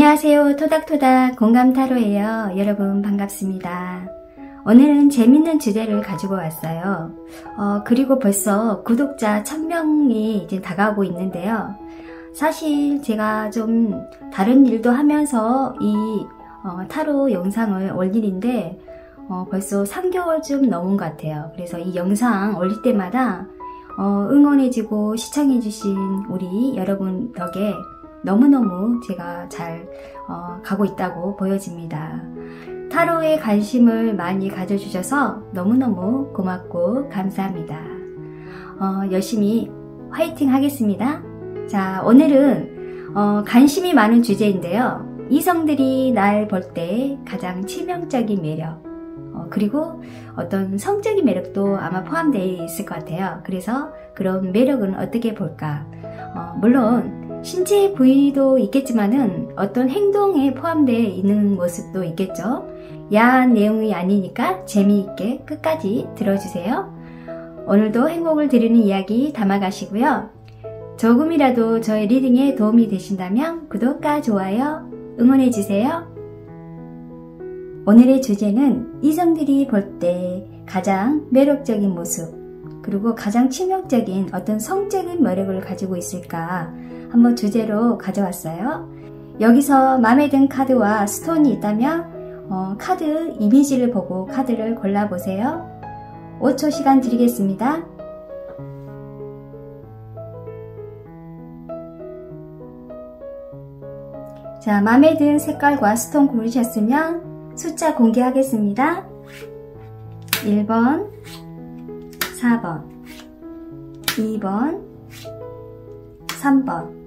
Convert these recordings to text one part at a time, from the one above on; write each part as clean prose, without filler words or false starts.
안녕하세요. 토닥토닥 공감타로예요. 여러분 반갑습니다. 오늘은 재밌는 주제를 가지고 왔어요. 그리고 벌써 구독자 1000명이 이제 다가오고 있는데요. 사실 제가 좀 다른 일도 하면서 이 타로 영상을 올릴 일인데 벌써 3개월쯤 넘은 것 같아요. 그래서 이 영상 올릴 때마다 응원해주고 시청해주신 우리 여러분 덕에 너무너무 제가 잘 가고 있다고 보여집니다. 타로에 관심을 많이 가져주셔서 너무너무 고맙고 감사합니다. 열심히 화이팅 하겠습니다. 자, 오늘은 관심이 많은 주제인데요. 이성들이 날 볼 때 가장 치명적인 매력, 그리고 어떤 성적인 매력도 아마 포함되어 있을 것 같아요. 그래서 그런 매력은 어떻게 볼까? 물론 신체 부위도 있겠지만은 어떤 행동에 포함되어 있는 모습도 있겠죠. 야한 내용이 아니니까 재미있게 끝까지 들어주세요. 오늘도 행복을 드리는 이야기 담아가시고요. 조금이라도 저의 리딩에 도움이 되신다면 구독과 좋아요 응원해주세요. 오늘의 주제는 이성들이 볼 때 가장 매력적인 모습, 그리고 가장 치명적인 어떤 성적인 매력을 가지고 있을까 한번 주제로 가져왔어요. 여기서 마음에 든 카드와 스톤이 있다면 카드 이미지를 보고 카드를 골라보세요. 5초 시간 드리겠습니다. 자, 마음에 든 색깔과 스톤 고르셨으면 숫자 공개하겠습니다. 1번, 4번, 2번, 3번,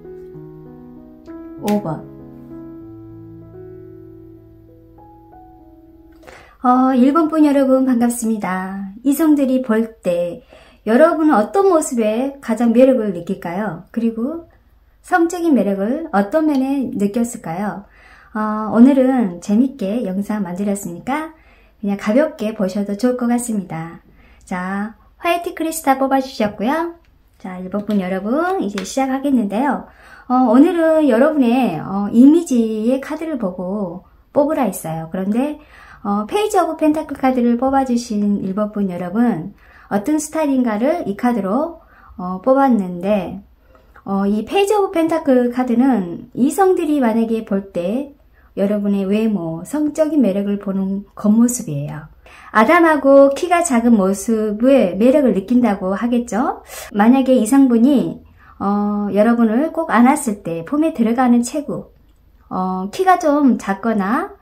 5번. 1번 분 여러분 반갑습니다. 이성들이 볼 때 여러분은 어떤 모습에 가장 매력을 느낄까요? 그리고 성적인 매력을 어떤 면에 느꼈을까요? 오늘은 재밌게 영상 만들었으니까 그냥 가볍게 보셔도 좋을 것 같습니다. 자, 화이트 크리스탈 뽑아주셨고요. 자, 1번 분 여러분 이제 시작하겠는데요. 오늘은 여러분의 이미지의 카드를 보고 뽑으라 했어요. 그런데 페이지 오브 펜타클 카드를 뽑아주신 1번 분 여러분 어떤 스타일인가를 이 카드로 뽑았는데 이 페이지 오브 펜타클 카드는 이성들이 만약에 볼 때 여러분의 외모, 성적인 매력을 보는 겉모습이에요. 아담하고 키가 작은 모습의 매력을 느낀다고 하겠죠? 만약에 이성분이 여러분을 꼭 안았을 때 폼에 들어가는 체구, 키가 좀 작거나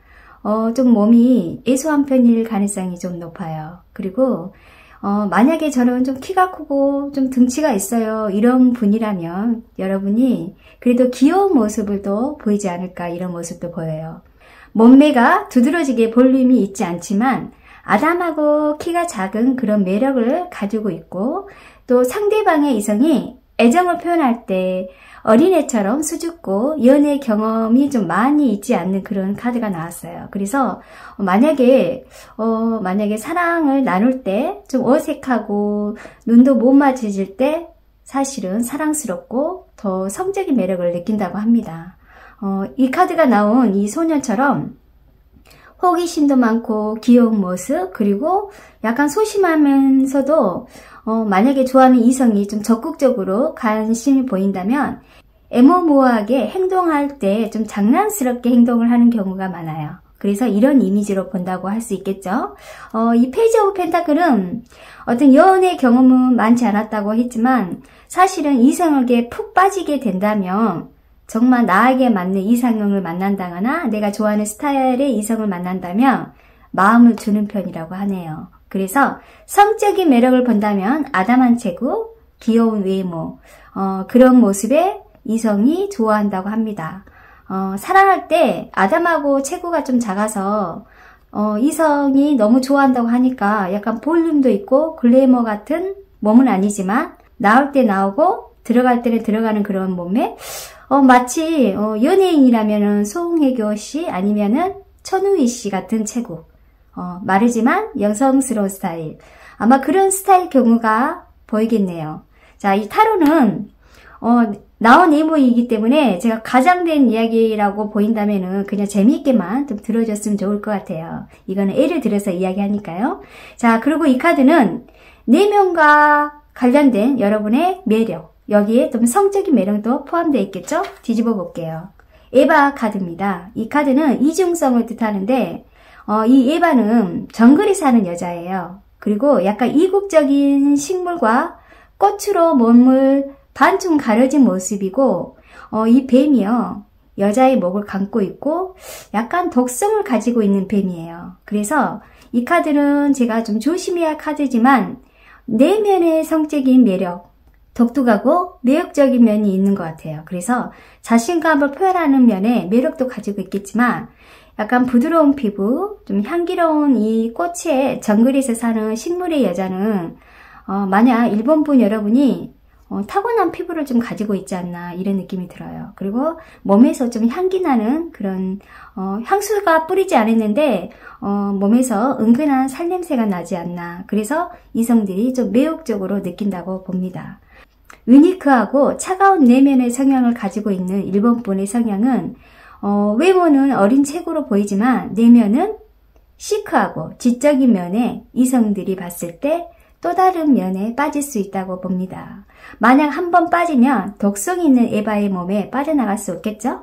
좀 몸이 애소한 편일 가능성이 좀 높아요. 그리고 만약에 저는 좀 키가 크고 좀 등치가 있어요. 이런 분이라면 여러분이 그래도 귀여운 모습을 또 보이지 않을까 이런 모습도 보여요. 몸매가 두드러지게 볼륨이 있지 않지만 아담하고 키가 작은 그런 매력을 가지고 있고 또 상대방의 이성이 애정을 표현할 때 어린애처럼 수줍고 연애 경험이 좀 많이 있지 않는 그런 카드가 나왔어요. 그래서 만약에 사랑을 나눌 때 좀 어색하고 눈도 못 마주칠 때 사실은 사랑스럽고 더 성적인 매력을 느낀다고 합니다. 이 카드가 나온 이 소녀처럼 호기심도 많고 귀여운 모습, 그리고 약간 소심하면서도 만약에 좋아하는 이성이 좀 적극적으로 관심이 보인다면 애모모호하게 행동할 때 좀 장난스럽게 행동을 하는 경우가 많아요. 그래서 이런 이미지로 본다고 할 수 있겠죠. 이 페이지 오브 펜타클은 어떤 연애 경험은 많지 않았다고 했지만 사실은 이성에게 푹 빠지게 된다면 정말 나에게 맞는 이상형을 만난다거나 내가 좋아하는 스타일의 이성을 만난다면 마음을 주는 편이라고 하네요. 그래서 성적인 매력을 본다면 아담한 체구, 귀여운 외모, 그런 모습에 이성이 좋아한다고 합니다. 사랑할 때 아담하고 체구가 좀 작아서 이성이 너무 좋아한다고 하니까 약간 볼륨도 있고 글래머 같은 몸은 아니지만 나올 때 나오고 들어갈 때는 들어가는 그런 몸매, 마치 연예인이라면은 송혜교 씨 아니면은 천우희 씨 같은 체구, 마르지만 여성스러운 스타일, 아마 그런 스타일 경우가 보이겠네요. 자, 이 타로는 나온 예모이기 때문에 제가 과장된 이야기라고 보인다면은 그냥 재미있게만 좀 들어줬으면 좋을 것 같아요. 이거는 예를 들어서 이야기하니까요. 자, 그리고 이 카드는 내면과 관련된 여러분의 매력, 여기에 좀 성적인 매력도 포함되어 있겠죠? 뒤집어 볼게요. 에바 카드입니다. 이 카드는 이중성을 뜻하는데 이 에바는 정글에 사는 여자예요. 그리고 약간 이국적인 식물과 꽃으로 몸을 반쯤 가려진 모습이고 이 뱀이요. 여자의 목을 감고 있고 약간 독성을 가지고 있는 뱀이에요. 그래서 이 카드는 제가 좀 조심해야 할 카드지만 내면의 성적인 매력, 독특하고 매력적인 면이 있는 것 같아요. 그래서 자신감을 표현하는 면에 매력도 가지고 있겠지만 약간 부드러운 피부, 좀 향기로운 이 꽃의 정글에서 사는 식물의 여자는 만약 일본분 여러분이 타고난 피부를 좀 가지고 있지 않나 이런 느낌이 들어요. 그리고 몸에서 좀 향기 나는 그런 향수가 뿌리지 않았는데 몸에서 은근한 살냄새가 나지 않나. 그래서 이성들이 좀 매혹적으로 느낀다고 봅니다. 유니크하고 차가운 내면의 성향을 가지고 있는 일본분의 성향은 외모는 어린 체구로 보이지만 내면은 시크하고 지적인 면에 이성들이 봤을 때 또 다른 면에 빠질 수 있다고 봅니다. 만약 한번 빠지면 독성 있는 에바의 몸에 빠져나갈 수 없겠죠?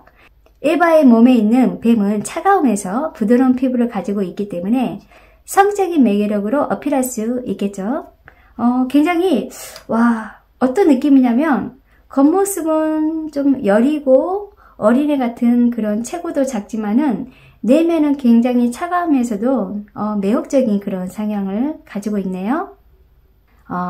에바의 몸에 있는 뱀은 차가움에서 부드러운 피부를 가지고 있기 때문에 성적인 매력으로 어필할 수 있겠죠? 굉장히 어떤 느낌이냐면 겉모습은 좀 여리고 어린애 같은 그런 체구도 작지만은 내면은 굉장히 차가우면서도 매혹적인 그런 성향을 가지고 있네요.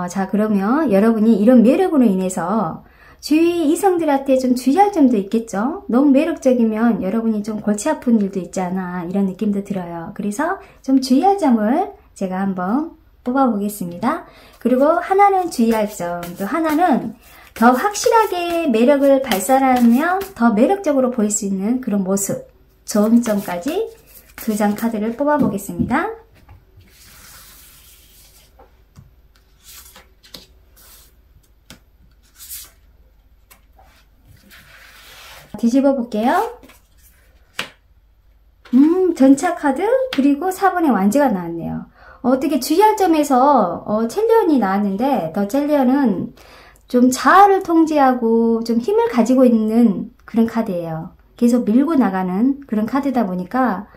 자, 그러면 여러분이 이런 매력으로 인해서 주위 이성들한테 좀 주의할 점도 있겠죠? 너무 매력적이면 여러분이 좀 골치 아픈 일도 있지 않아 이런 느낌도 들어요. 그래서 좀 주의할 점을 제가 한번 뽑아보겠습니다. 그리고 하나는 주의할 점, 또 하나는 더 확실하게 매력을 발산하면 더 매력적으로 보일 수 있는 그런 모습, 좋은 점까지 두 장 카드를 뽑아보겠습니다. 뒤집어 볼게요. 전차 카드 그리고 4번의 완지가 나왔네요. 어떻게 주의할 점에서 첼리언이 나왔는데 더 첼리언은 좀 자아를 통제하고 좀 힘을 가지고 있는 그런 카드예요. 계속 밀고 나가는 그런 카드다 보니까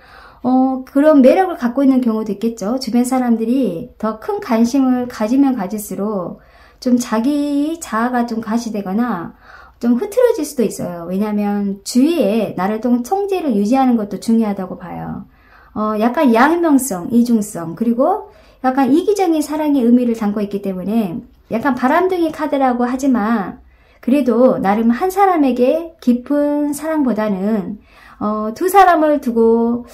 그런 매력을 갖고 있는 경우도 있겠죠. 주변 사람들이 더 큰 관심을 가지면 가질수록 좀 자기 자아가 좀 가시되거나 좀 흐트러질 수도 있어요. 왜냐하면 주위에 나를 통제를 유지하는 것도 중요하다고 봐요. 약간 양면성, 이중성, 그리고 약간 이기적인 사랑의 의미를 담고 있기 때문에 약간 바람둥이 카드라고 하지만 그래도 나름 한 사람에게 깊은 사랑보다는 두 사람을 두고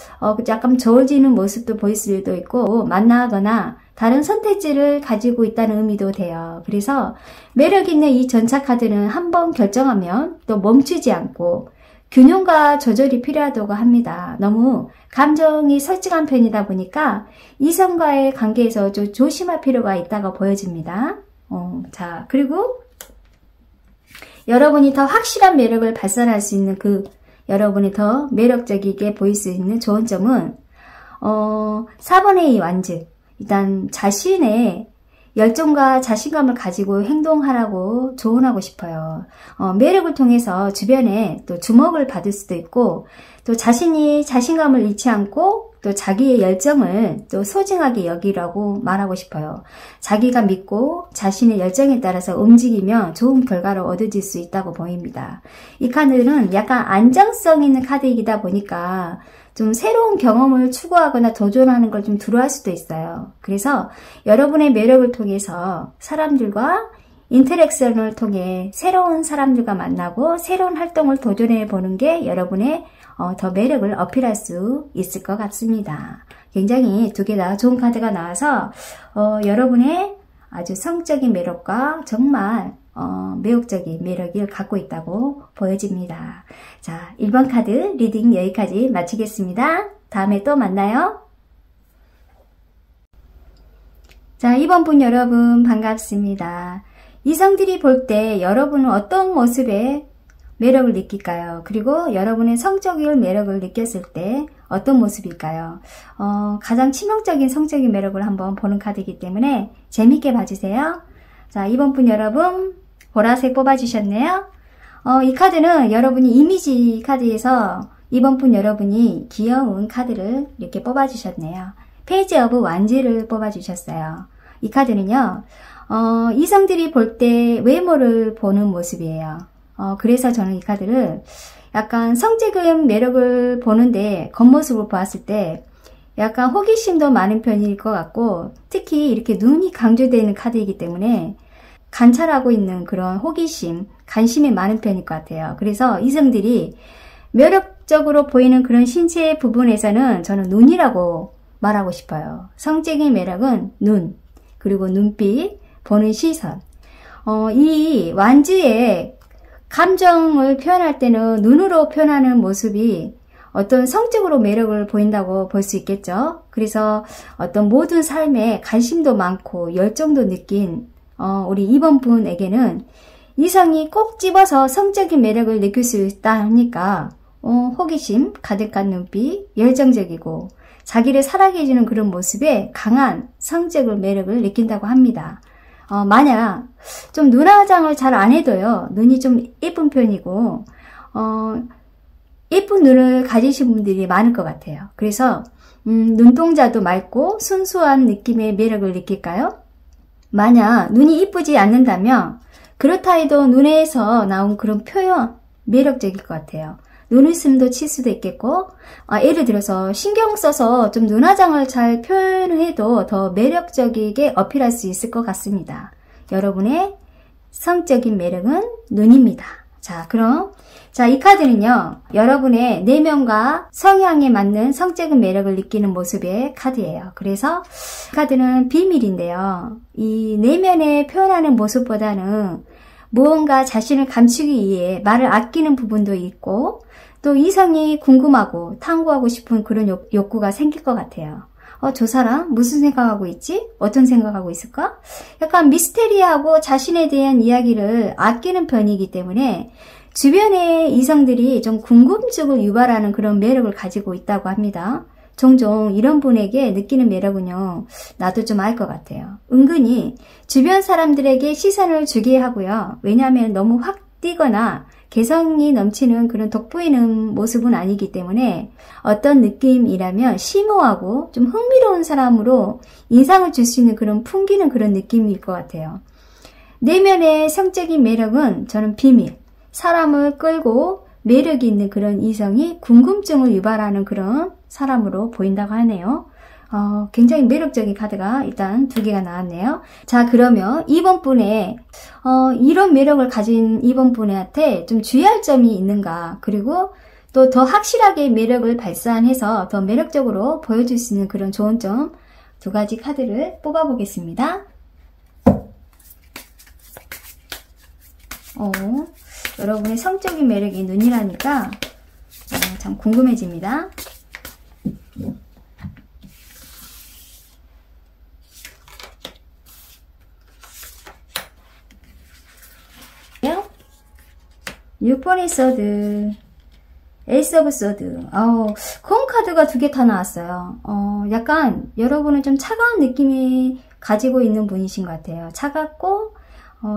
약간 저울지는 모습도 보일 수도 있고 만나거나 다른 선택지를 가지고 있다는 의미도 돼요. 그래서 매력 있는 이 전차 카드는 한번 결정하면 또 멈추지 않고 균형과 조절이 필요하다고 합니다. 너무 감정이 솔직한 편이다 보니까 이성과의 관계에서 좀 조심할 필요가 있다고 보여집니다. 자, 그리고 여러분이 더 확실한 매력을 발산할 수 있는 여러분이 더 매력적이게 보일 수 있는 좋은 점은 4번의 이 완즈. 일단 자신의 열정과 자신감을 가지고 행동하라고 조언하고 싶어요. 매력을 통해서 주변에 또 주목을 받을 수도 있고 또 자신이 자신감을 잃지 않고 또 자기의 열정을 또 소중하게 여기라고 말하고 싶어요. 자기가 믿고 자신의 열정에 따라서 움직이면 좋은 결과를 얻어질 수 있다고 보입니다. 이 카드는 약간 안정성 있는 카드이다 보니까 좀 새로운 경험을 추구하거나 도전하는 걸 좀 두려워할 수도 있어요. 그래서 여러분의 매력을 통해서 사람들과 인터랙션을 통해 새로운 사람들과 만나고 새로운 활동을 도전해 보는 게 여러분의 더 매력을 어필할 수 있을 것 같습니다. 굉장히 두 개 다 좋은 카드가 나와서 여러분의 아주 성적인 매력과 정말 매혹적인 매력을 갖고 있다고 보여집니다. 자, 1번 카드 리딩 여기까지 마치겠습니다. 다음에 또 만나요. 자, 2번 분 여러분 반갑습니다. 이성들이 볼 때 여러분은 어떤 모습의 매력을 느낄까요? 그리고 여러분의 성적인 매력을 느꼈을 때 어떤 모습일까요? 가장 치명적인 성적인 매력을 한번 보는 카드이기 때문에 재밌게 봐주세요. 자, 이번 분 여러분 보라색 뽑아주셨네요. 이 카드는 여러분이 이미지 카드에서 이번 분 여러분이 귀여운 카드를 이렇게 뽑아주셨네요. 페이지 오브 완지를 뽑아주셨어요. 이 카드는요, 이성들이 볼 때 외모를 보는 모습이에요. 그래서 저는 이 카드를 약간 성적인 매력을 보는데 겉모습을 보았을 때 약간 호기심도 많은 편일 것 같고, 특히 이렇게 눈이 강조되는 카드이기 때문에 관찰하고 있는 그런 호기심, 관심이 많은 편일 것 같아요. 그래서 이성들이 매력적으로 보이는 그런 신체 부분에서는 저는 눈이라고 말하고 싶어요. 성적인 매력은 눈, 그리고 눈빛, 보는 시선. 이 완주의 감정을 표현할 때는 눈으로 표현하는 모습이 어떤 성적으로 매력을 보인다고 볼 수 있겠죠. 그래서 어떤 모든 삶에 관심도 많고 열정도 느낀 우리 이번 분에게는 이성이 꼭 집어서 성적인 매력을 느낄 수 있다 하니까 호기심 가득한 눈빛, 열정적이고 자기를 사랑해 주는 그런 모습에 강한 성적인 매력을 느낀다고 합니다. 만약 좀 눈 화장을 잘 안 해도요, 눈이 좀 예쁜 편이고 예쁜 눈을 가지신 분들이 많을 것 같아요. 그래서 눈동자도 맑고 순수한 느낌의 매력을 느낄까요? 만약 눈이 이쁘지 않는다면 그렇다 해도 눈에서 나온 그런 표현 매력적일 것 같아요. 눈웃음도 칠 수도 있겠고, 예를 들어서 신경 써서 좀 눈화장을 잘 표현해도 더 매력적이게 어필할 수 있을 것 같습니다. 여러분의 성적인 매력은 눈입니다. 자, 그럼 이 카드는요, 여러분의 내면과 성향에 맞는 성적인 매력을 느끼는 모습의 카드예요. 그래서 이 카드는 비밀인데요, 이 내면에 표현하는 모습보다는 무언가 자신을 감추기 위해 말을 아끼는 부분도 있고, 또 이성이 궁금하고 탐구하고 싶은 그런 욕구가 생길 것 같아요. 저 사람 무슨 생각하고 있지? 어떤 생각하고 있을까? 약간 미스테리하고 자신에 대한 이야기를 아끼는 편이기 때문에 주변의 이성들이 좀 궁금증을 유발하는 그런 매력을 가지고 있다고 합니다. 종종 이런 분에게 느끼는 매력은요, 나도 좀 알 것 같아요. 은근히 주변 사람들에게 시선을 주게 하고요. 왜냐하면 너무 확 뛰거나 개성이 넘치는 그런 돋보이는 모습은 아니기 때문에 어떤 느낌이라면 심오하고 좀 흥미로운 사람으로 인상을 줄 수 있는 그런 풍기는 그런 느낌일 것 같아요. 내면의 성적인 매력은 저는 비밀, 사람을 끌고 매력이 있는 그런 이성이 궁금증을 유발하는 그런 사람으로 보인다고 하네요. 굉장히 매력적인 카드가 일단 2개가 나왔네요. 자, 그러면 이번 분의 이런 매력을 가진 이번 분한테 좀 주의할 점이 있는가, 그리고 또 더 확실하게 매력을 발산해서 더 매력적으로 보여줄 수 있는 그런 좋은 점 2가지 카드를 뽑아 보겠습니다. 여러분의 성적인 매력이 눈이라니까 참 궁금해집니다. 유포니 소드, 에이스 오브 소드. 콩 카드가 2개 다 나왔어요. 약간 여러분은 좀 차가운 느낌이 가지고 있는 분이신 것 같아요. 차갑고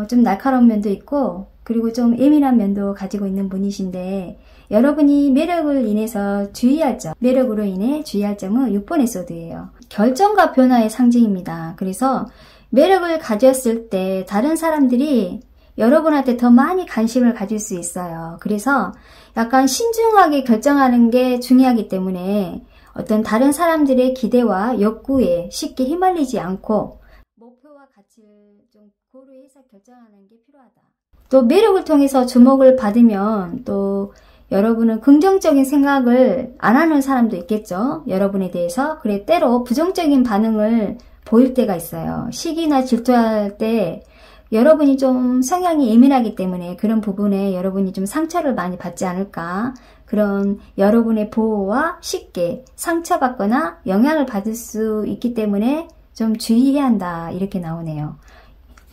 좀 날카로운 면도 있고, 그리고 좀 예민한 면도 가지고 있는 분이신데, 여러분이 매력을 인해서 주의할 점, 매력으로 인해 주의할 점은 6번의 소드예요. 결정과 변화의 상징입니다. 그래서 매력을 가졌을 때 다른 사람들이 여러분한테 더 많이 관심을 가질 수 있어요. 그래서 약간 신중하게 결정하는 게 중요하기 때문에 어떤 다른 사람들의 기대와 욕구에 쉽게 휘말리지 않고 목표와 가치를 좀 고려해서 결정하는 게 필요하다. 또 매력을 통해서 주목을 받으면 또 여러분은 긍정적인 생각을 안 하는 사람도 있겠죠. 여러분에 대해서. 그래, 때로 부정적인 반응을 보일 때가 있어요. 시기나 질투할 때 여러분이 좀 성향이 예민하기 때문에 그런 부분에 여러분이 좀 상처를 많이 받지 않을까, 그런 여러분의 보호와 쉽게 상처받거나 영향을 받을 수 있기 때문에 좀 주의해야 한다, 이렇게 나오네요.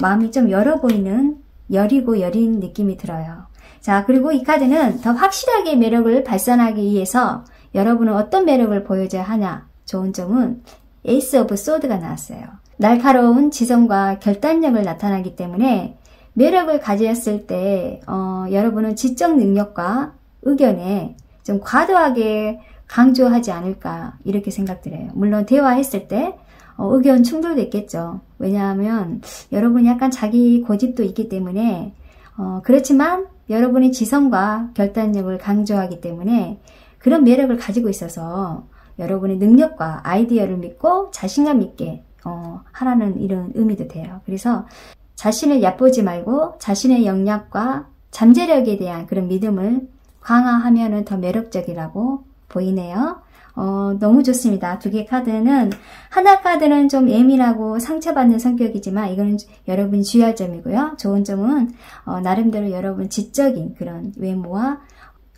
마음이 좀 열어 보이는, 여리고 여린 느낌이 들어요. 자, 그리고 이 카드는 더 확실하게 매력을 발산하기 위해서 여러분은 어떤 매력을 보여줘야 하냐. 좋은 점은 에이스 오브 소드가 나왔어요. 날카로운 지성과 결단력을 나타나기 때문에 매력을 가졌을 때 여러분은 지적 능력과 의견에 좀 과도하게 강조하지 않을까 이렇게 생각들어요. 물론 대화했을 때 의견 충돌도 있겠죠. 왜냐하면 여러분이 약간 자기 고집도 있기 때문에 그렇지만 여러분의 지성과 결단력을 강조하기 때문에 그런 매력을 가지고 있어서 여러분의 능력과 아이디어를 믿고 자신감 있게 하라는 이런 의미도 돼요. 그래서 자신을 얕보지 말고 자신의 역량과 잠재력에 대한 그런 믿음을 강화하면 더 매력적이라고 보이네요. 너무 좋습니다. 두 개 카드는, 하나 카드는 좀 예민하고 상처받는 성격이지만 이거는 여러분이 주의할 점이고요. 좋은 점은 나름대로 여러분 지적인 그런 외모와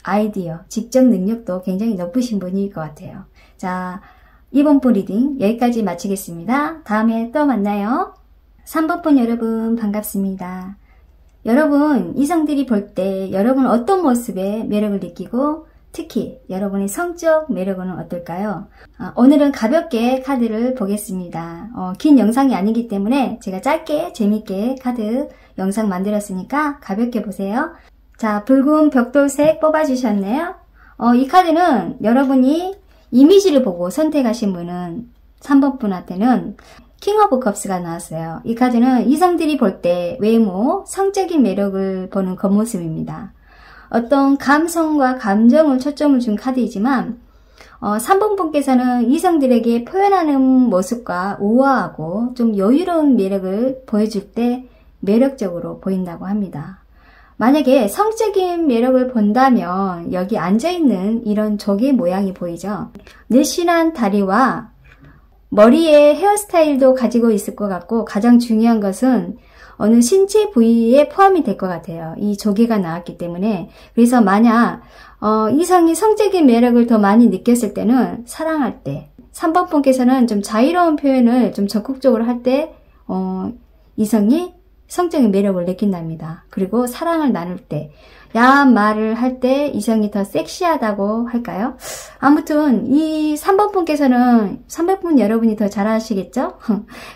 아이디어, 직접 능력도 굉장히 높으신 분일 것 같아요. 자, 이번 분 리딩 여기까지 마치겠습니다. 다음에 또 만나요. 3번 분 여러분 반갑습니다. 여러분, 이성들이 볼 때 여러분 어떤 모습에 매력을 느끼고 특히 여러분의 성적 매력은 어떨까요? 오늘은 가볍게 카드를 보겠습니다. 긴 영상이 아니기 때문에 제가 짧게 재밌게 카드 영상 만들었으니까 가볍게 보세요. 자, 붉은 벽돌색 뽑아주셨네요. 이 카드는 여러분이 이미지를 보고 선택하신 분은 3번 분한테는 킹 오브 컵스가 나왔어요. 이 카드는 이성들이 볼 때 외모, 성적인 매력을 보는 겉모습입니다. 어떤 감성과 감정을 초점을 준 카드이지만 3번 분께서는 이성들에게 표현하는 모습과 우아하고 좀 여유로운 매력을 보여줄 때 매력적으로 보인다고 합니다. 만약에 성적인 매력을 본다면 여기 앉아있는 이런 조개 모양이 보이죠? 늘씬한 다리와 머리에 헤어스타일도 가지고 있을 것 같고 가장 중요한 것은 어느 신체 부위에 포함이 될 것 같아요. 이 조개가 나왔기 때문에. 그래서 만약 이성이 성적인 매력을 더 많이 느꼈을 때는 사랑할 때 3번 분께서는 좀 자유로운 표현을 좀 적극적으로 할 때 이성이 성적인 매력을 느낀답니다. 그리고 사랑을 나눌 때, 야한 말을 할 때 이성이 더 섹시하다고 할까요? 아무튼 이 3번 분께서는 3번 분 여러분이 더 잘 아시겠죠?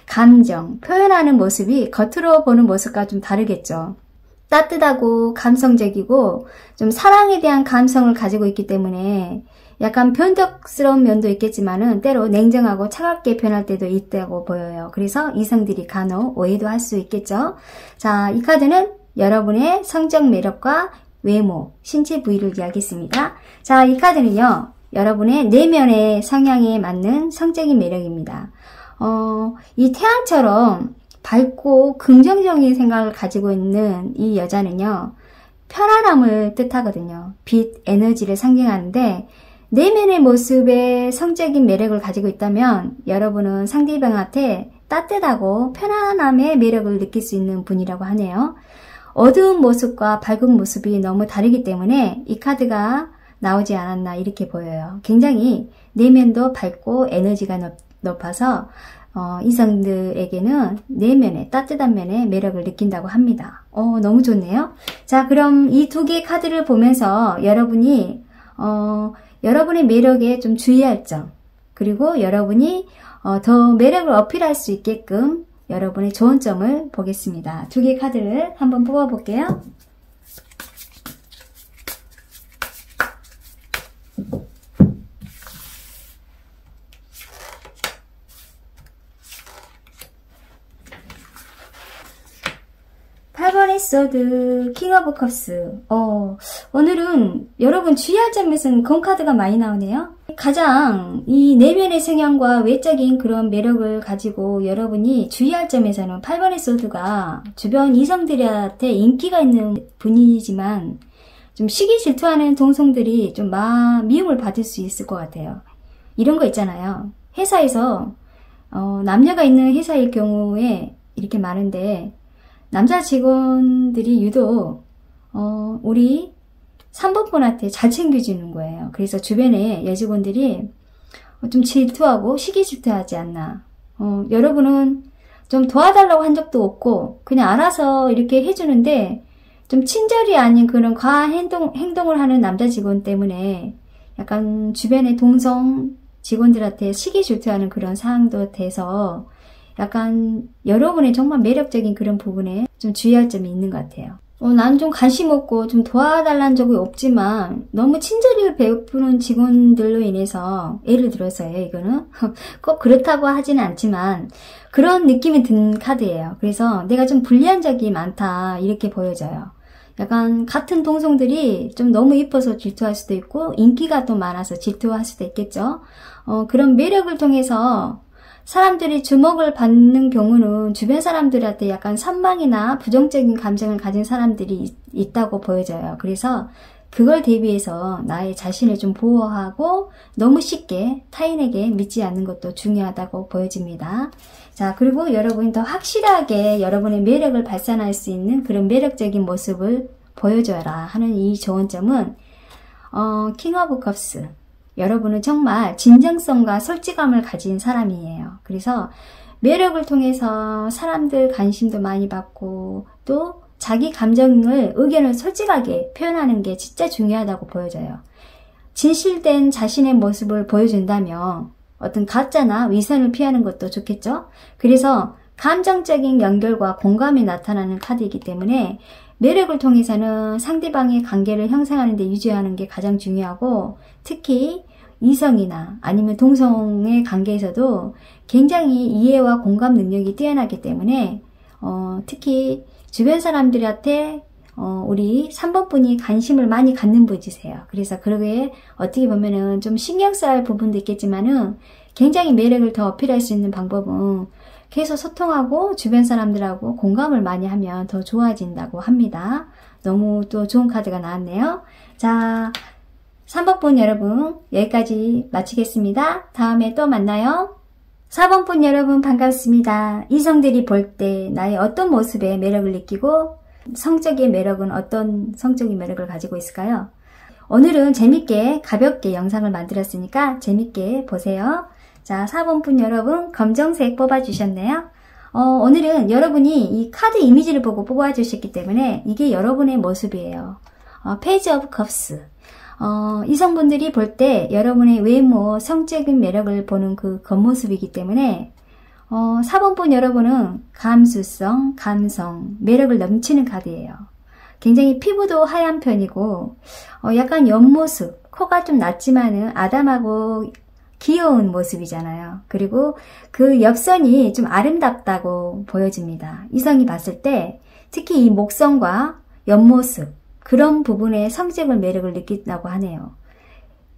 감정, 표현하는 모습이 겉으로 보는 모습과 좀 다르겠죠. 따뜻하고 감성적이고 좀 사랑에 대한 감성을 가지고 있기 때문에 약간 변덕스러운 면도 있겠지만은 때로 냉정하고 차갑게 변할 때도 있다고 보여요. 그래서 이성들이 간혹 오해도 할 수 있겠죠. 자, 이 카드는 여러분의 성적 매력과 외모, 신체 부위를 이야기했습니다. 자, 이 카드는요, 여러분의 내면의 성향에 맞는 성적인 매력입니다. 이 태양처럼 밝고 긍정적인 생각을 가지고 있는 이 여자는요, 편안함을 뜻하거든요. 빛, 에너지를 상징하는데, 내면의 모습에 성적인 매력을 가지고 있다면 여러분은 상대방한테 따뜻하고 편안함의 매력을 느낄 수 있는 분이라고 하네요. 어두운 모습과 밝은 모습이 너무 다르기 때문에 이 카드가 나오지 않았나 이렇게 보여요. 굉장히 내면도 밝고 에너지가 높아서 이성들에게는 내면의 따뜻한 면의 매력을 느낀다고 합니다. 너무 좋네요. 자, 그럼 이 두 개의 카드를 보면서 여러분이 여러분의 매력에 좀 주의할 점, 그리고 여러분이 더 매력을 어필할 수 있게끔 여러분의 좋은 점을 보겠습니다. 두 개의 카드를 한번 뽑아볼게요. 소드, 킹 오브 컵스. 오늘은 여러분 주의할 점에서는 금 카드가 많이 나오네요. 가장 이 내면의 성향과 외적인 그런 매력을 가지고 여러분이 주의할 점에서는 8번의 소드가 주변 이성들한테 인기가 있는 분이지만 좀 시기 질투하는 동성들이 좀 미움을 받을 수 있을 것 같아요. 이런 거 있잖아요. 회사에서 남녀가 있는 회사일 경우에 이렇게 많은데 남자 직원들이 유독 우리 3번 분한테 잘 챙겨주는 거예요. 그래서 주변에 여직원들이 좀 질투하고 시기 질투하지 않나. 여러분은 좀 도와달라고 한 적도 없고 그냥 알아서 이렇게 해주는데 좀 친절이 아닌 그런 과한 행동을 하는 남자 직원 때문에 약간 주변의 동성 직원들한테 시기 질투하는 그런 상황도 돼서 약간 여러분의 정말 매력적인 그런 부분에 좀 주의할 점이 있는 것 같아요. 나는 좀 관심 없고 좀 도와달라는 적이 없지만 너무 친절을 베푸는 직원들로 인해서 예를 들어서요, 이거는 꼭 그렇다고 하지는 않지만 그런 느낌이 든 카드예요. 그래서 내가 좀 불리한 적이 많다 이렇게 보여져요. 약간 같은 동성들이 좀 너무 이뻐서 질투할 수도 있고 인기가 또 많아서 질투할 수도 있겠죠. 그런 매력을 통해서 사람들이 주목을 받는 경우는 주변 사람들한테 약간 선망이나 부정적인 감정을 가진 사람들이 있다고 보여져요. 그래서 그걸 대비해서 나의 자신을 좀 보호하고 너무 쉽게 타인에게 믿지 않는 것도 중요하다고 보여집니다. 자, 그리고 여러분이 더 확실하게 여러분의 매력을 발산할 수 있는 그런 매력적인 모습을 보여줘라 하는 이 좋은 점은 킹 오브 컵스. 여러분은 정말 진정성과 솔직함을 가진 사람이에요. 그래서 매력을 통해서 사람들 관심도 많이 받고 또 자기 감정을, 의견을 솔직하게 표현하는 게 진짜 중요하다고 보여져요. 진실된 자신의 모습을 보여준다면 어떤 가짜나 위선을 피하는 것도 좋겠죠? 그래서 감정적인 연결과 공감이 나타나는 카드이기 때문에 매력을 통해서는 상대방의 관계를 형성하는 데 유지하는 게 가장 중요하고 특히 이성이나 아니면 동성의 관계에서도 굉장히 이해와 공감 능력이 뛰어나기 때문에 특히 주변 사람들한테 우리 3번 분이 관심을 많이 갖는 분이세요. 그래서 그러게 어떻게 보면은 좀 신경 써야 할 부분도 있겠지만은 굉장히 매력을 더 어필할 수 있는 방법은 계속 소통하고 주변 사람들하고 공감을 많이 하면 더 좋아진다고 합니다. 너무 또 좋은 카드가 나왔네요. 자, 3번 분 여러분 여기까지 마치겠습니다. 다음에 또 만나요. 4번 분 여러분 반갑습니다. 이성들이 볼 때 나의 어떤 모습에 매력을 느끼고 성적인 매력은 어떤 성적인 매력을 가지고 있을까요? 오늘은 재밌게 가볍게 영상을 만들었으니까 재밌게 보세요. 자, 4번 분 여러분 검정색 뽑아주셨네요. 오늘은 여러분이 이 카드 이미지를 보고 뽑아주셨기 때문에 이게 여러분의 모습이에요. 페이지 오브 컵스. 이성분들이 볼 때 여러분의 외모, 성적인 매력을 보는 그 겉모습이기 때문에 4번 분 여러분은 감수성, 감성, 매력을 넘치는 카드예요. 굉장히 피부도 하얀 편이고 약간 옆모습, 코가 좀 낮지만은 아담하고 귀여운 모습이잖아요. 그리고 그 옆선이 좀 아름답다고 보여집니다. 이성이 봤을 때 특히 이 목선과 옆모습 그런 부분에 성적을 매력을 느낀다고 하네요.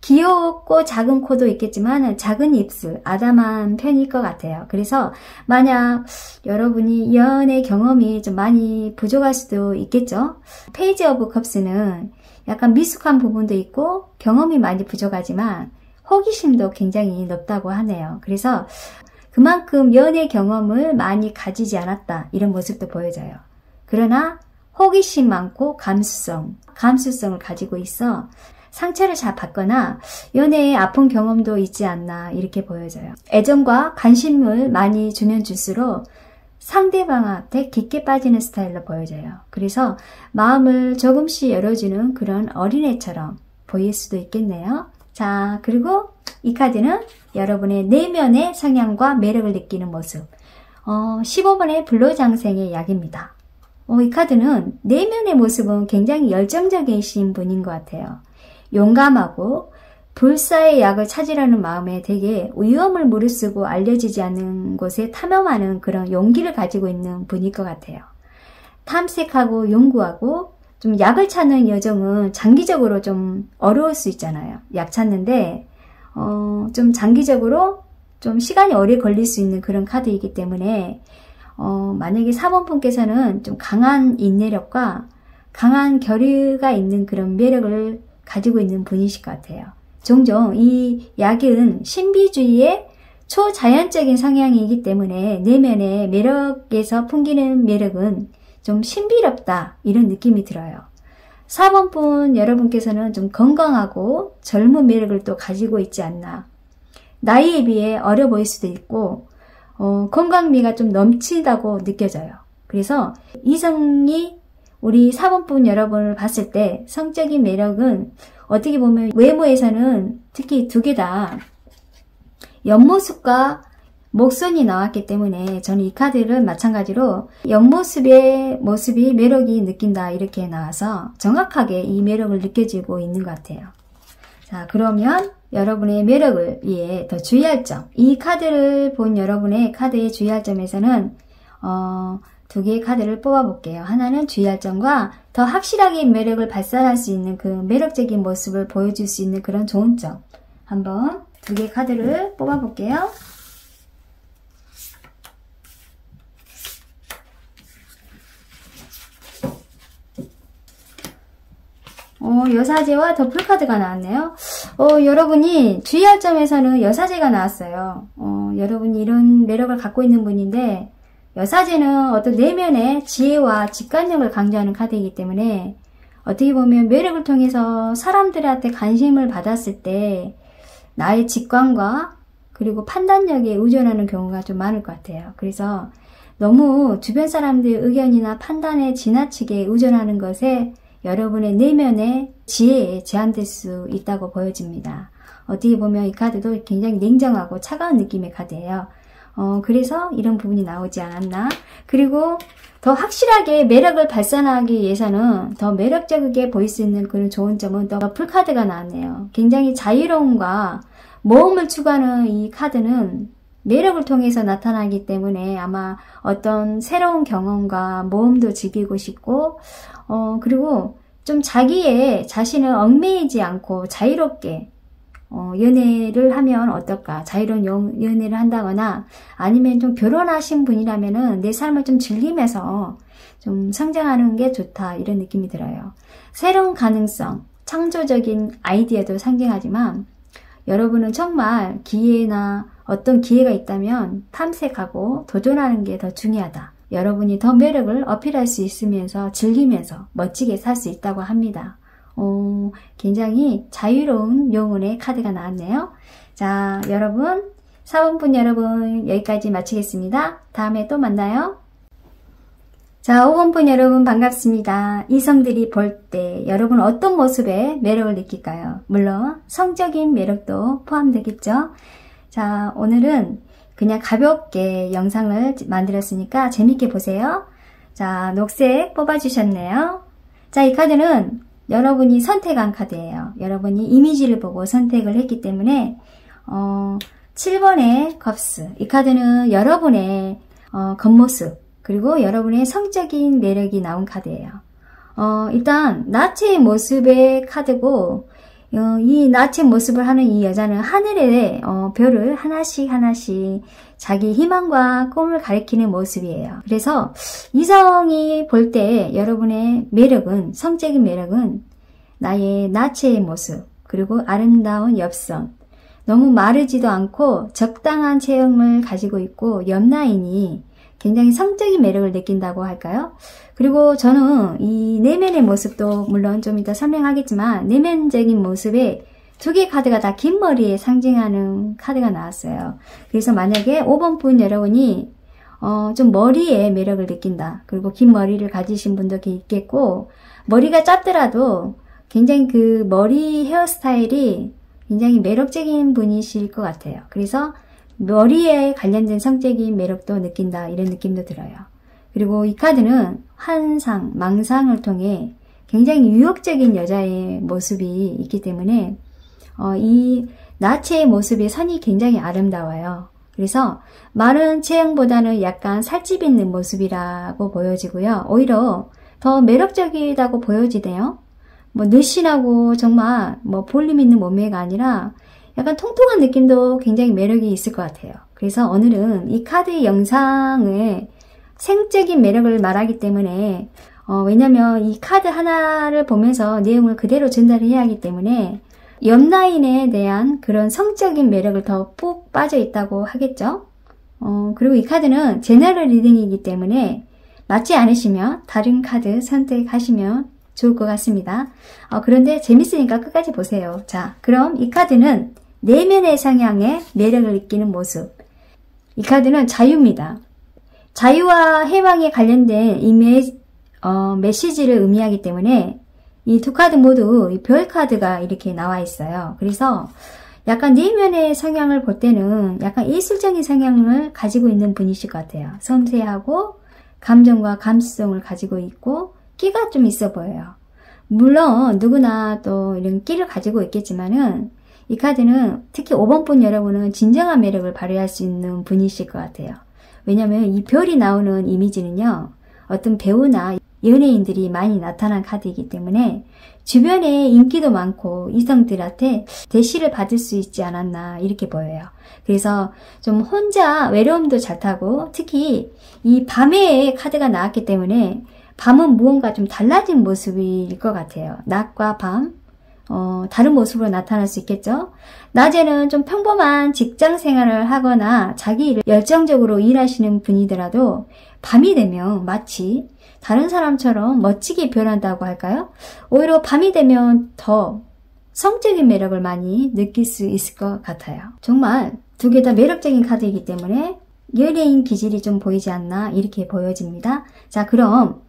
귀엽고 작은 코도 있겠지만 작은 입술, 아담한 편일 것 같아요. 그래서 만약 여러분이 연애 경험이 좀 많이 부족할 수도 있겠죠. 페이지 오브 컵스는 약간 미숙한 부분도 있고 경험이 많이 부족하지만 호기심도 굉장히 높다고 하네요. 그래서 그만큼 연애 경험을 많이 가지지 않았다 이런 모습도 보여져요. 그러나 호기심 많고 감수성을 가지고 있어 상처를 잘 받거나 연애에 아픈 경험도 있지 않나 이렇게 보여져요. 애정과 관심을 많이 주면 줄수록 상대방한테 깊게 빠지는 스타일로 보여져요. 그래서 마음을 조금씩 열어주는 그런 어린애처럼 보일 수도 있겠네요. 자, 그리고 이 카드는 여러분의 내면의 성향과 매력을 느끼는 모습 15번의 불로장생의 약입니다. 이 카드는 내면의 모습은 굉장히 열정적이신 분인 것 같아요. 용감하고 불사의 약을 찾으려는 마음에 되게 위험을 무릅쓰고 알려지지 않는 곳에 탐험하는 그런 용기를 가지고 있는 분일 것 같아요. 탐색하고 연구하고 좀 약을 찾는 여정은 장기적으로 좀 어려울 수 있잖아요. 약 찾는데 좀 장기적으로 좀 시간이 오래 걸릴 수 있는 그런 카드이기 때문에 만약에 4번 분께서는 좀 강한 인내력과 강한 결의가 있는 그런 매력을 가지고 있는 분이실 것 같아요. 종종 이 약은 신비주의의 초자연적인 성향이기 때문에 내면의 매력에서 풍기는 매력은 좀 신비롭다 이런 느낌이 들어요. 4번 분 여러분께서는 좀 건강하고 젊은 매력을 또 가지고 있지 않나. 나이에 비해 어려 보일 수도 있고 건강미가 좀 넘치다고 느껴져요. 그래서 이성이 우리 사본분 여러분을 봤을 때 성적인 매력은 어떻게 보면 외모에서는 특히 두 개 다 옆모습과 목선이 나왔기 때문에 저는 이 카드를 마찬가지로 옆모습의 모습이 매력이 느낀다 이렇게 나와서 정확하게 이 매력을 느껴지고 있는 것 같아요. 자, 그러면 여러분의 매력을 위해 더 주의할 점, 이 카드를 본 여러분의 카드에 주의할 점에서는 두 개의 카드를 뽑아 볼게요. 하나는 주의할 점과 더 확실하게 매력을 발산할 수 있는 그 매력적인 모습을 보여줄 수 있는 그런 좋은 점, 한번 두 개의 카드를 뽑아 볼게요. 여사제와 더풀카드가 나왔네요. 여러분이 주의할 점에서는 여사제가 나왔어요. 여러분이 이런 매력을 갖고 있는 분인데, 여사제는 어떤 내면의 지혜와 직관력을 강조하는 카드이기 때문에 어떻게 보면 매력을 통해서 사람들한테 관심을 받았을 때 나의 직관과 그리고 판단력에 의존하는 경우가 좀 많을 것 같아요. 그래서 너무 주변 사람들의 의견이나 판단에 지나치게 의존하는 것에 여러분의 내면의 지혜에 제한될 수 있다고 보여집니다. 어떻게 보면 이 카드도 굉장히 냉정하고 차가운 느낌의 카드예요. 그래서 이런 부분이 나오지 않았나. 그리고 더 확실하게 매력을 발산하기 위해서는 더 매력적이게 보일 수 있는 그런 좋은 점은 더 풀카드가 나왔네요. 굉장히 자유로움과 모험을 추구하는 이 카드는 매력을 통해서 나타나기 때문에 아마 어떤 새로운 경험과 모험도 즐기고 싶고, 그리고 좀 자기의 자신을 얽매이지 않고 자유롭게 연애를 하면 어떨까? 자유로운 연애를 한다거나 아니면 좀 결혼하신 분이라면은 내 삶을 좀 즐기면서 좀 성장하는 게 좋다 이런 느낌이 들어요. 새로운 가능성, 창조적인 아이디어도 상징하지만 여러분은 정말 기회나 어떤 기회가 있다면 탐색하고 도전하는 게 더 중요하다. 여러분이 더 매력을 어필할 수 있으면서 즐기면서 멋지게 살 수 있다고 합니다. 굉장히 자유로운 영혼의 카드가 나왔네요. 자, 여러분, 사본분 여러분 여기까지 마치겠습니다. 다음에 또 만나요. 자, 5번분 여러분 반갑습니다. 이성들이 볼 때 여러분 어떤 모습에 매력을 느낄까요? 물론 성적인 매력도 포함되겠죠. 자, 오늘은 그냥 가볍게 영상을 만들었으니까 재밌게 보세요. 자, 녹색 뽑아주셨네요. 자, 이 카드는 여러분이 선택한 카드예요. 여러분이 이미지를 보고 선택을 했기 때문에 7번의 컵스, 이 카드는 여러분의 겉모습 그리고 여러분의 성적인 매력이 나온 카드예요. 일단 나체의 모습의 카드고 이 나체 모습을 하는 이 여자는 하늘에 별을 하나씩 자기 희망과 꿈을 가리키는 모습이에요. 그래서 이성이 볼 때 여러분의 매력은, 성적인 매력은 나의 나체의 모습, 그리고 아름다운 옆선, 너무 마르지도 않고 적당한 체형을 가지고 있고 옆라인이 굉장히 성적인 매력을 느낀다고 할까요? 그리고 저는 이 내면의 모습도 물론 좀 이따 설명하겠지만 내면적인 모습에 두 개의 카드가 다 긴 머리에 상징하는 카드가 나왔어요. 그래서 만약에 5번 분 여러분이 좀 머리에 매력을 느낀다. 그리고 긴 머리를 가지신 분도 있겠고 머리가 짧더라도 굉장히 그 머리 헤어스타일이 굉장히 매력적인 분이실 것 같아요. 그래서 머리에 관련된 성적인 매력도 느낀다 이런 느낌도 들어요. 그리고 이 카드는 환상, 망상을 통해 굉장히 유혹적인 여자의 모습이 있기 때문에 이 나체의 모습의 선이 굉장히 아름다워요. 그래서 마른 체형보다는 약간 살집 있는 모습이라고 보여지고요. 오히려 더 매력적이다고 보여지네요. 뭐 늘씬하고 정말 뭐 볼륨 있는 몸매가 아니라 약간 통통한 느낌도 굉장히 매력이 있을 것 같아요. 그래서 오늘은 이 카드의 영상을 생적인 매력을 말하기 때문에 왜냐면 이 카드 하나를 보면서 내용을 그대로 전달을 해야 하기 때문에 옆라인에 대한 그런 성적인 매력을 더 푹 빠져 있다고 하겠죠. 그리고 이 카드는 제너럴 리딩이기 때문에 맞지 않으시면 다른 카드 선택하시면 좋을 것 같습니다. 그런데 재밌으니까 끝까지 보세요. 자, 그럼 이 카드는 내면의 성향의 매력을 느끼는 모습. 이 카드는 자유입니다. 자유와 해방에 관련된 이 메시지를 의미하기 때문에 이 두 카드 모두 이 별 카드가 이렇게 나와 있어요. 그래서 약간 내면의 성향을 볼 때는 약간 예술적인 성향을 가지고 있는 분이실 것 같아요. 섬세하고 감정과 감수성을 가지고 있고 끼가 좀 있어 보여요. 물론 누구나 또 이런 끼를 가지고 있겠지만은 이 카드는 특히 5번 분 여러분은 진정한 매력을 발휘할 수 있는 분이실 것 같아요. 왜냐면 이 별이 나오는 이미지는요, 어떤 배우나 연예인들이 많이 나타난 카드이기 때문에 주변에 인기도 많고 이성들한테 대시를 받을 수 있지 않았나 이렇게 보여요. 그래서 좀 혼자 외로움도 잘 타고 특히 이 밤에 카드가 나왔기 때문에 밤은 무언가 좀 달라진 모습일 것 같아요. 낮과 밤 다른 모습으로 나타날 수 있겠죠. 낮에는 좀 평범한 직장 생활을 하거나 자기 일을 열정적으로 일하시는 분이더라도 밤이 되면 마치 다른 사람처럼 멋지게 변한다고 할까요? 오히려 밤이 되면 더 성적인 매력을 많이 느낄 수 있을 것 같아요. 정말 두 개 다 매력적인 카드이기 때문에 연예인 기질이 좀 보이지 않나 이렇게 보여집니다. 자, 그럼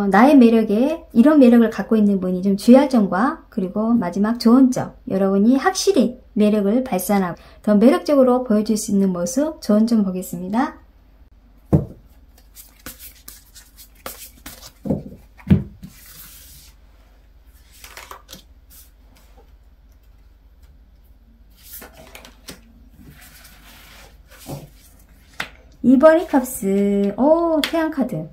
나의 매력에 이런 매력을 갖고 있는 분이 좀 주의할 점과 그리고 마지막 좋은 점, 여러분이 확실히 매력을 발산하고 더 매력적으로 보여줄 수 있는 모습, 좋은 점 보겠습니다. 이번이 컵스, 태양카드.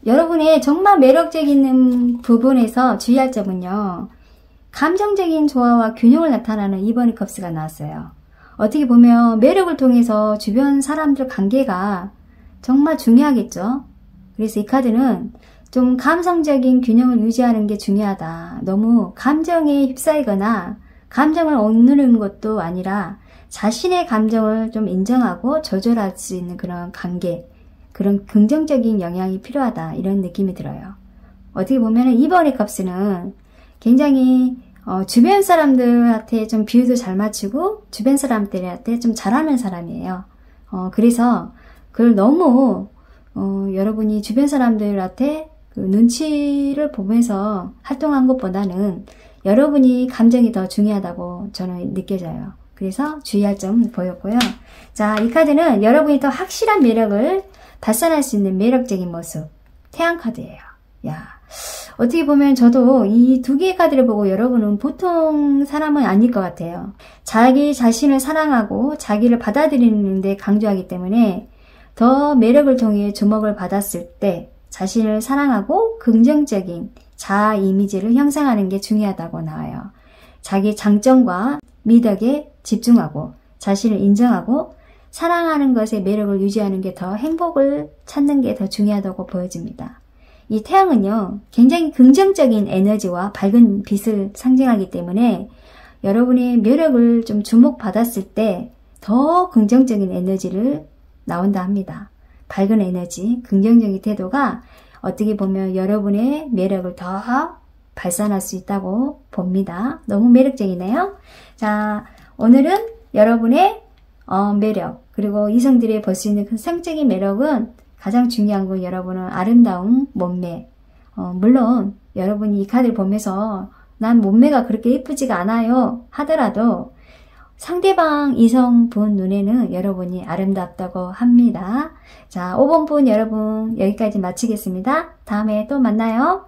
여러분의 정말 매력적인 부분에서 주의할 점은요, 감정적인 조화와 균형을 나타나는 이번이 컵스가 나왔어요. 어떻게 보면 매력을 통해서 주변 사람들 관계가 정말 중요하겠죠. 그래서 이 카드는 좀 감성적인 균형을 유지하는 게 중요하다. 너무 감정에 휩싸이거나 감정을 억누르는 것도 아니라 자신의 감정을 좀 인정하고 조절할 수 있는 그런 관계, 그런 긍정적인 영향이 필요하다 이런 느낌이 들어요. 어떻게 보면 이번의 값은 굉장히 주변 사람들한테 좀 비유도 잘 맞추고 주변 사람들한테 좀 잘하는 사람이에요. 그래서 그걸 너무 여러분이 주변 사람들한테 그 눈치를 보면서 활동한 것보다는 여러분이 감정이 더 중요하다고 저는 느껴져요. 그래서 주의할 점 보였고요. 자, 이 카드는 여러분이 더 확실한 매력을 발산할 수 있는 매력적인 모습, 태양카드예요. 야, 어떻게 보면 저도 이 두 개의 카드를 보고 여러분은 보통 사람은 아닐 것 같아요. 자기 자신을 사랑하고 자기를 받아들이는 데 강조하기 때문에 더 매력을 통해 주목을 받았을 때 자신을 사랑하고 긍정적인 자아 이미지를 형성하는 게 중요하다고 나와요. 자기 장점과 미덕에 집중하고 자신을 인정하고 사랑하는 것의 매력을 유지하는 게 더 행복을 찾는 게 더 중요하다고 보여집니다. 이 태양은요, 굉장히 긍정적인 에너지와 밝은 빛을 상징하기 때문에 여러분의 매력을 좀 주목받았을 때 더 긍정적인 에너지를 나온다 합니다. 밝은 에너지, 긍정적인 태도가 어떻게 보면 여러분의 매력을 더 발산할 수 있다고 봅니다. 너무 매력적이네요. 자, 오늘은 여러분의 매력, 그리고 이성들이 볼 수 있는 그 성적인 매력은 가장 중요한 건 여러분은 아름다운 몸매. 물론 여러분이 이 카드를 보면서 난 몸매가 그렇게 예쁘지가 않아요 하더라도 상대방 이성분 눈에는 여러분이 아름답다고 합니다. 자, 5번 분 여러분 여기까지 마치겠습니다. 다음에 또 만나요.